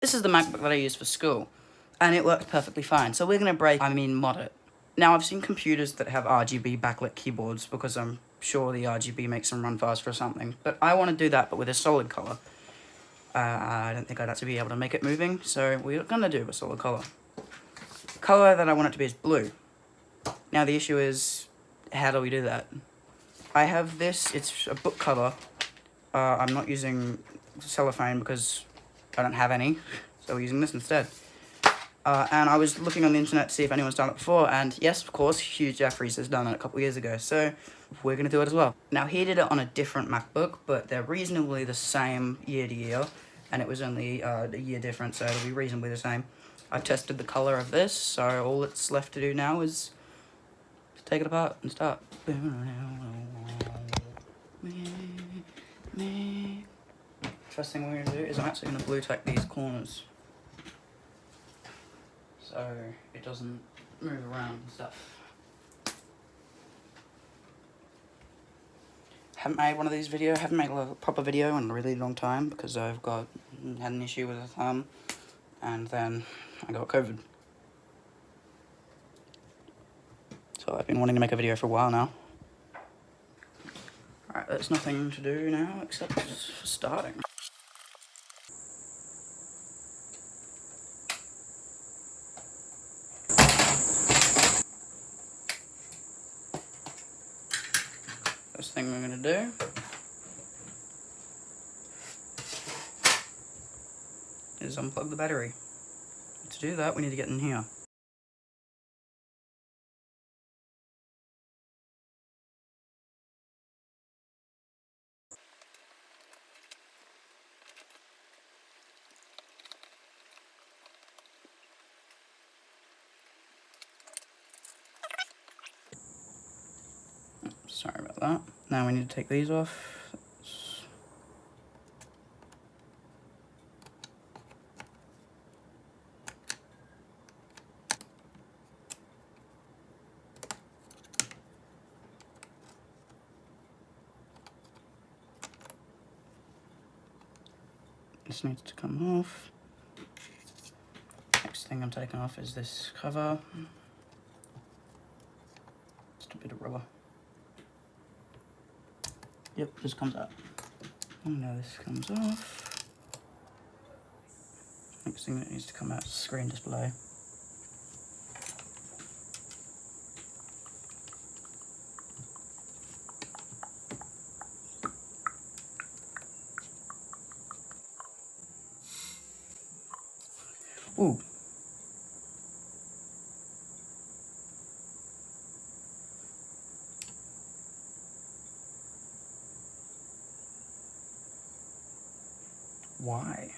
This is the MacBook that I use for school, and it worked perfectly fine. So we're gonna mod it. Now, I've seen computers that have RGB backlit keyboards because I'm sure the RGB makes them run faster or something. But I want to do that, but with a solid color. I don't think I'd actually be able to make it moving, so we're gonna do a solid color. The color that I want it to be is blue. Now, the issue is, how do we do that? I have this, it's a book cover. I'm not using cellophane because I don't have any, so we're using this instead. And I was looking on the internet to see if anyone's done it before, and yes, of course, Hugh Jeffries has done it a couple years ago, so we're going to do it as well. Now, he did it on a different MacBook, but they're reasonably the same year to year, and it was only a year difference, so it'll be reasonably the same. I've tested the color of this, so all that's left to do now is to take it apart and start. First thing we're going to do is I'm actually going to blue tack these corners, so it doesn't move around and stuff. Haven't made one of these videos, haven't made a proper video in a really long time because I've had an issue with a thumb, and then I got COVID. So I've been wanting to make a video for a while now. Alright, there's nothing to do now except starting. First thing we're going to do is unplug the battery. To do that, we need to get in here. Sorry about that. Now we need to take these off. This needs to come off. Next thing I'm taking off is this cover. Just a bit of rubber. Yep, this comes out. And now this comes off. Next thing that needs to come out is the screen display. Ooh. Why?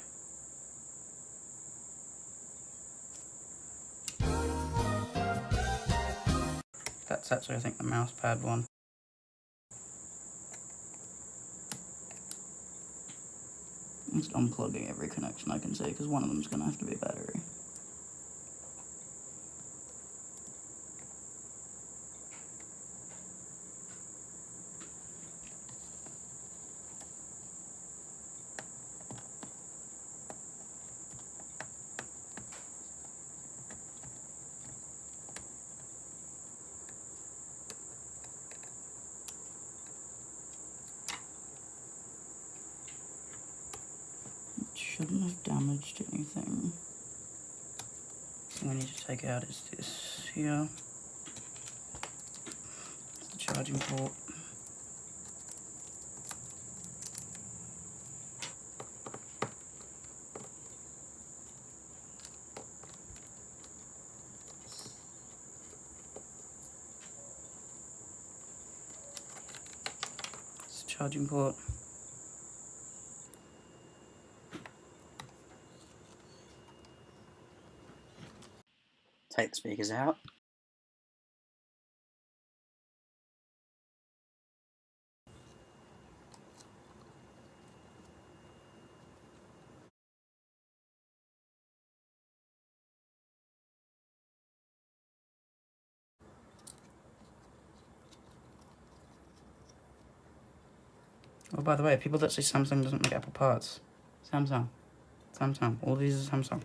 That's actually, I think, the mouse pad one. I'm just unplugging every connection I can see because one of them's going to have to be a battery. Shouldn't have damaged anything. The thing we need to take out is this here. It's the charging port. It's the charging port. Take the speakers out. Oh, by the way, people that say Samsung doesn't make Apple parts. Samsung. Samsung. All these are Samsung.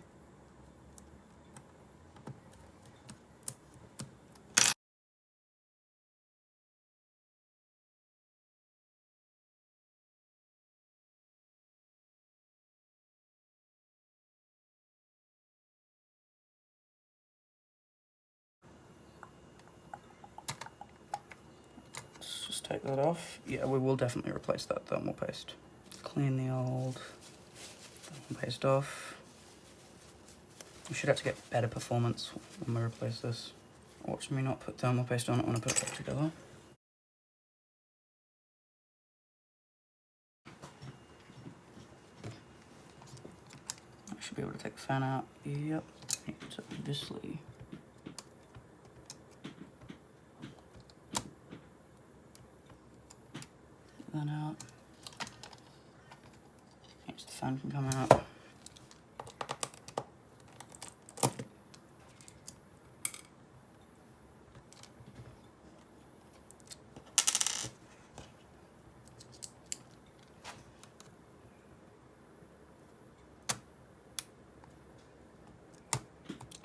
Let's just take that off. Yeah, we will definitely replace that thermal paste. Clean the old thermal paste off. We should have to get better performance when we replace this. Watch me not put thermal paste on it when I put it back together. I should be able to take the fan out. Yep, it's obviously. That out. Yes, the fan can come out.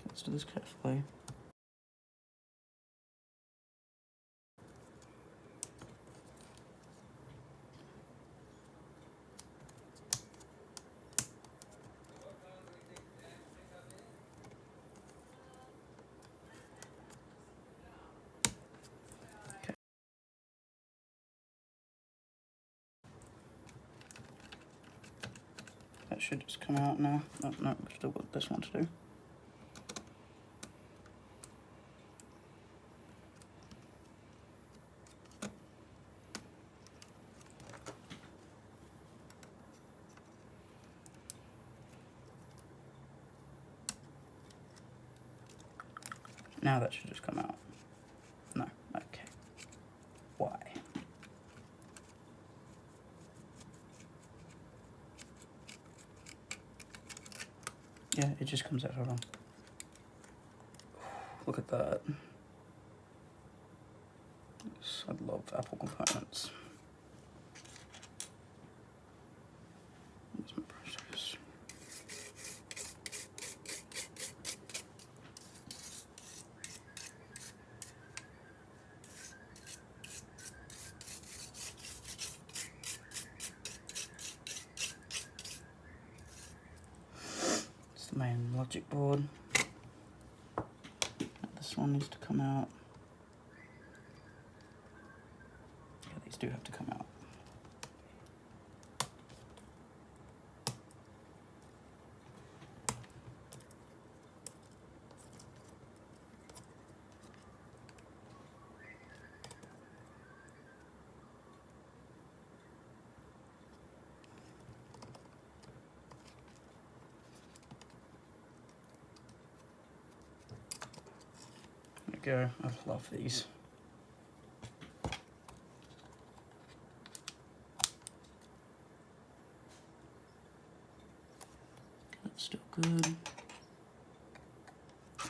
Let's do this carefully. Okay. That should just come out now. Oh, no, we've still got this one to do. Now that should just come out. No, okay. Why? Yeah, it just comes out, hold on. Look at that. Yes, I love Apple components. Where's my brushes? It's the main logic board. This one needs to come out. Yeah, these do have to come out. There we go. I love these. That's still good.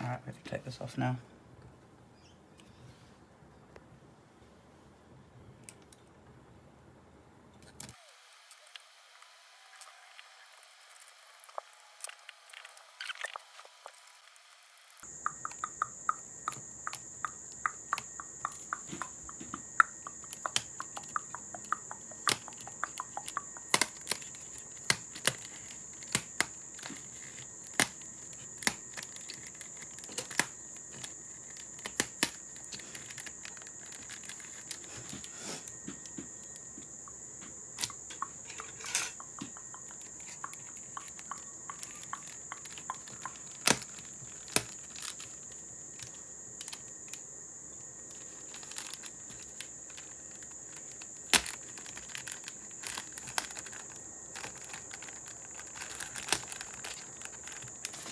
Alright, we have to take this off now.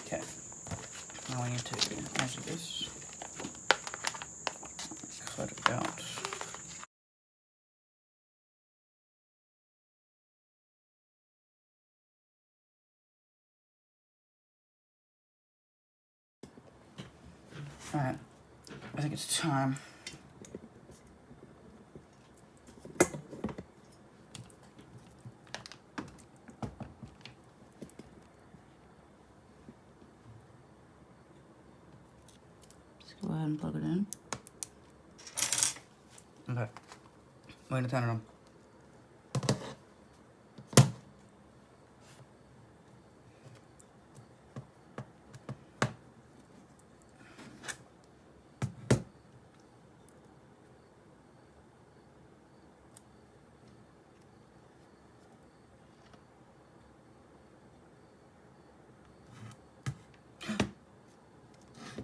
Okay. Now I need to measure this. Cut it out. Alright, I think it's time. Go ahead and plug it in. Okay. We're gonna turn it on.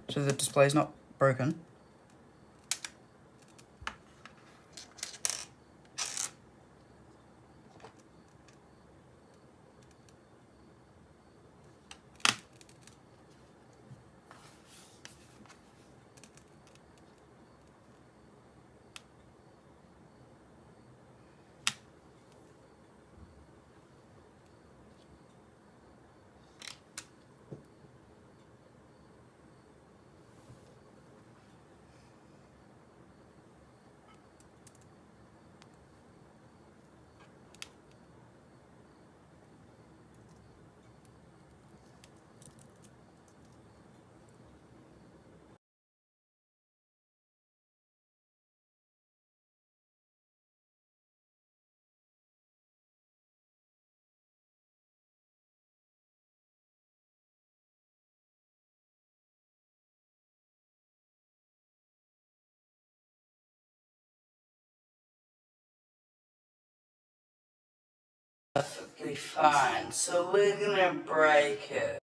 So the display's not broken. Perfectly fine. So we're gonna break it.